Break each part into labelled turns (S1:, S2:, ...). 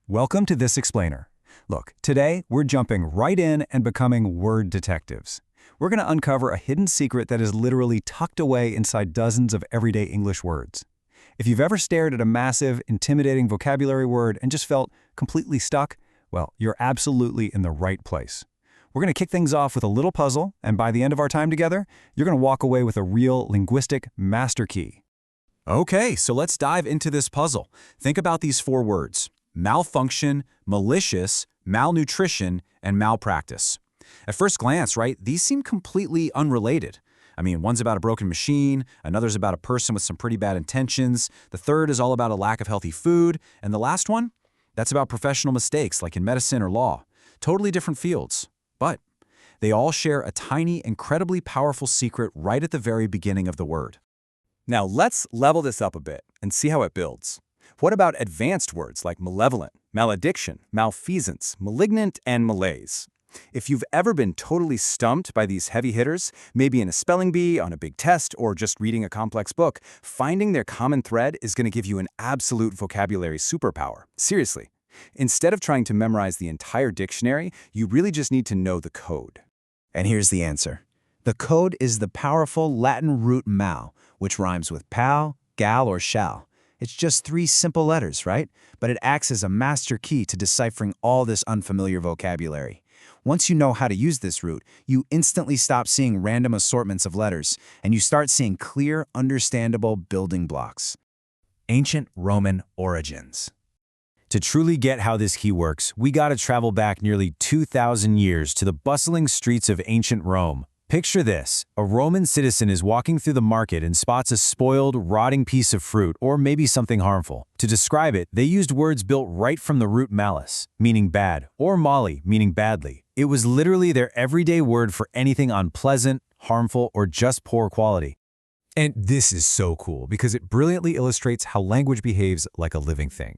S1: Welcome to This Explainer. Look, today we're jumping right in and becoming word detectives. We're going to uncover a hidden secret that is literally tucked away inside dozens of everyday English words. If you've ever stared at a massive, intimidating vocabulary word and just felt completely stuck, well, you're absolutely in the right place. We're going to kick things off with a little puzzle, and by the end of our time together, you're going to walk away with a real linguistic master key. Okay, so let's dive into this puzzle. Think about these four words: malfunction, malicious, malnutrition, and malpractice. At first glance, right, these seem completely unrelated. I mean, one's about a broken machine, another's about a person with some pretty bad intentions, the third is all about a lack of healthy food, and the last one? That's about professional mistakes like in medicine or law. Totally different fields. But they all share a tiny, incredibly powerful secret right at the very beginning of the word. Now let's level this up a bit and see how it builds. What about advanced words like malevolent, malediction, malfeasance, malignant, and malaise? If you've ever been totally stumped by these heavy hitters, maybe in a spelling bee, on a big test, or just reading a complex book, finding their common thread is going to give you an absolute vocabulary superpower. Seriously. Instead of trying to memorize the entire dictionary, you really just need to know the code.
S2: And here's the answer. The code is the powerful Latin root mal, which rhymes with pal, gal, or shall. It's just three simple letters, right? But it acts as a master key to deciphering all this unfamiliar vocabulary. Once you know how to use this root, you instantly stop seeing random assortments of letters, and you start seeing clear, understandable building blocks.
S1: Ancient Roman origins. To truly get how this key works, we gotta travel back nearly 2,000 years to the bustling streets of ancient Rome. Picture this: a Roman citizen is walking through the market and spots a spoiled, rotting piece of fruit, or maybe something harmful. To describe it, they used words built right from the root malus, meaning bad, or mali, meaning badly. It was literally their everyday word for anything unpleasant, harmful, or just poor quality. And this is so cool because it brilliantly illustrates how language behaves like a living thing.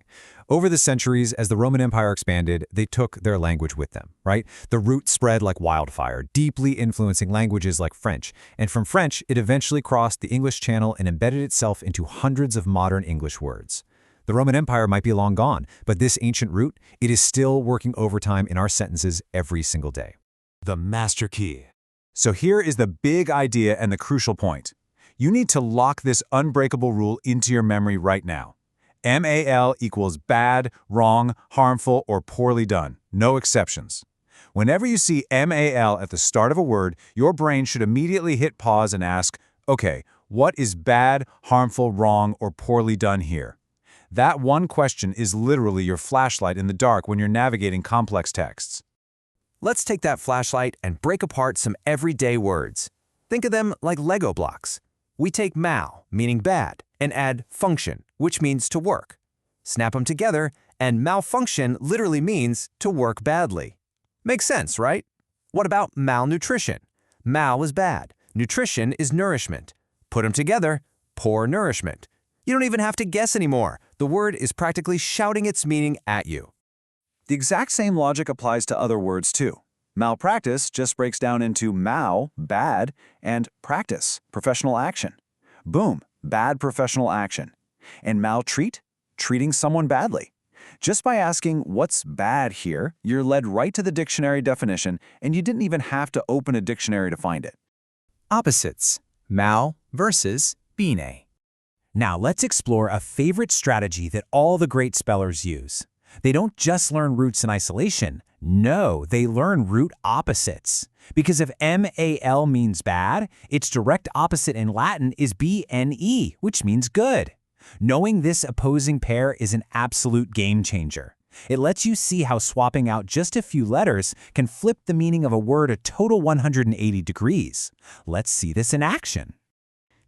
S1: Over the centuries, as the Roman Empire expanded, they took their language with them, right? The root spread like wildfire, deeply influencing languages like French. And from French, it eventually crossed the English Channel and embedded itself into hundreds of modern English words. The Roman Empire might be long gone, but this ancient root, it is still working overtime in our sentences every single day. The master key. So here is the big idea and the crucial point. You need to lock this unbreakable rule into your memory right now. MAL equals bad, wrong, harmful, or poorly done. No exceptions. Whenever you see MAL at the start of a word, your brain should immediately hit pause and ask, okay, what is bad, harmful, wrong, or poorly done here? That one question is literally your flashlight in the dark when you're navigating complex texts.
S3: Let's take that flashlight and break apart some everyday words. Think of them like Lego blocks. We take mal, meaning bad, and add function, which means to work. Snap them together, and malfunction literally means to work badly. Makes sense, right? What about malnutrition? Mal is bad. Nutrition is nourishment. Put them together, poor nourishment. You don't even have to guess anymore. The word is practically shouting its meaning at you.
S1: The exact same logic applies to other words too. Malpractice just breaks down into mal, bad, and practice, professional action. Boom, bad professional action. And maltreat, treating someone badly. Just by asking what's bad here, you're led right to the dictionary definition, and you didn't even have to open a dictionary to find it.
S2: Opposites. Mal versus bene.
S3: Now let's explore a favorite strategy that all the great spellers use. They don't just learn roots in isolation. No, they learn root opposites. Because if mal means bad, its direct opposite in Latin is bne, which means good. Knowing this opposing pair is an absolute game changer. It lets you see how swapping out just a few letters can flip the meaning of a word a total 180 degrees. Let's see this in action.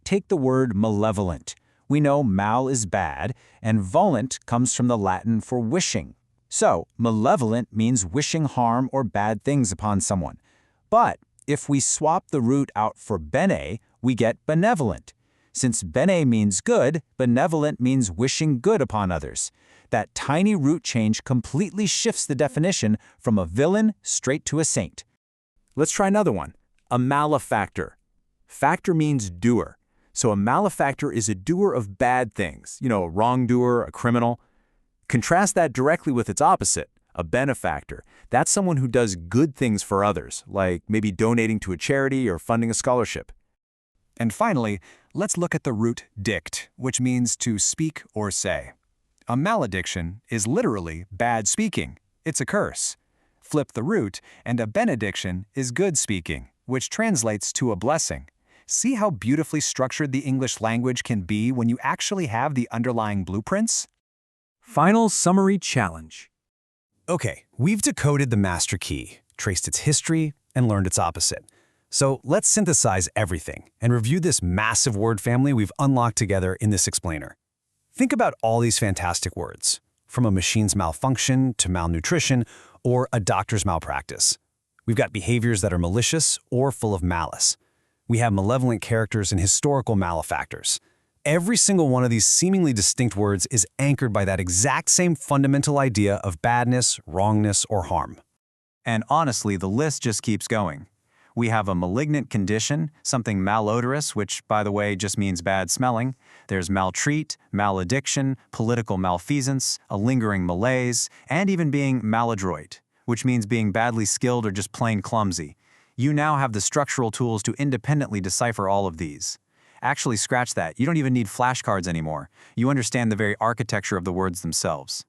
S1: Take the word malevolent. We know mal is bad, and volent comes from the Latin for wishing. So, malevolent means wishing harm or bad things upon someone. But if we swap the root out for bene, we get benevolent. Since bene means good, benevolent means wishing good upon others. That tiny root change completely shifts the definition from a villain straight to a saint. Let's try another one. A malefactor. Factor means doer. So a malefactor is a doer of bad things, a wrongdoer, a criminal. Contrast that directly with its opposite, a benefactor. That's someone who does good things for others, like maybe donating to a charity or funding a scholarship.
S2: And finally, let's look at the root dict, which means to speak or say. A malediction is literally bad speaking. It's a curse. Flip the root, and a benediction is good speaking, which translates to a blessing. See how beautifully structured the English language can be when you actually have the underlying blueprints?
S3: Final summary challenge.
S2: Okay, we've decoded the master key, traced its history, and learned its opposite. So let's synthesize everything and review this massive word family we've unlocked together in this explainer. Think about all these fantastic words, from a machine's malfunction to malnutrition or a doctor's malpractice. We've got behaviors that are malicious or full of malice. We have malevolent characters and historical malefactors. Every single one of these seemingly distinct words is anchored by that exact same fundamental idea of badness, wrongness, or harm.
S1: And honestly, the list just keeps going. We have a malignant condition, something malodorous, which, by the way, just means bad smelling. There's maltreat, malediction, political malfeasance, a lingering malaise, and even being maladroit, which means being badly skilled or just plain clumsy. You now have the structural tools to independently decipher all of these. Actually, scratch that. You don't even need flashcards anymore. You understand the very architecture of the words themselves.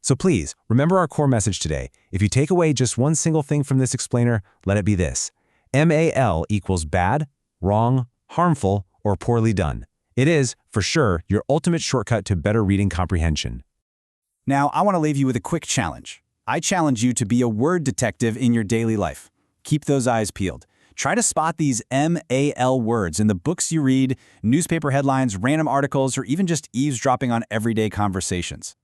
S3: So please, remember our core message today. If you take away just one single thing from this explainer, let it be this. MAL equals bad, wrong, harmful, or poorly done. It is, for sure, your ultimate shortcut to better reading comprehension.
S1: Now, I want to leave you with a quick challenge. I challenge you to be a word detective in your daily life. Keep those eyes peeled. Try to spot these MAL words in the books you read, newspaper headlines, random articles, or even just eavesdropping on everyday conversations.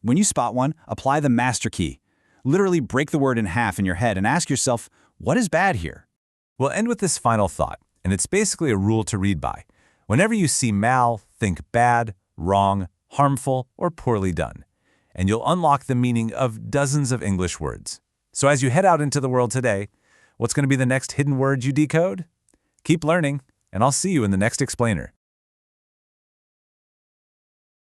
S1: When you spot one, apply the master key. Literally break the word in half in your head and ask yourself, what is bad here?
S3: We'll end with this final thought, and it's basically a rule to read by. Whenever you see mal, think bad, wrong, harmful, or poorly done, and you'll unlock the meaning of dozens of English words. So as you head out into the world today, what's going to be the next hidden word you decode? Keep learning, and I'll see you in the next explainer.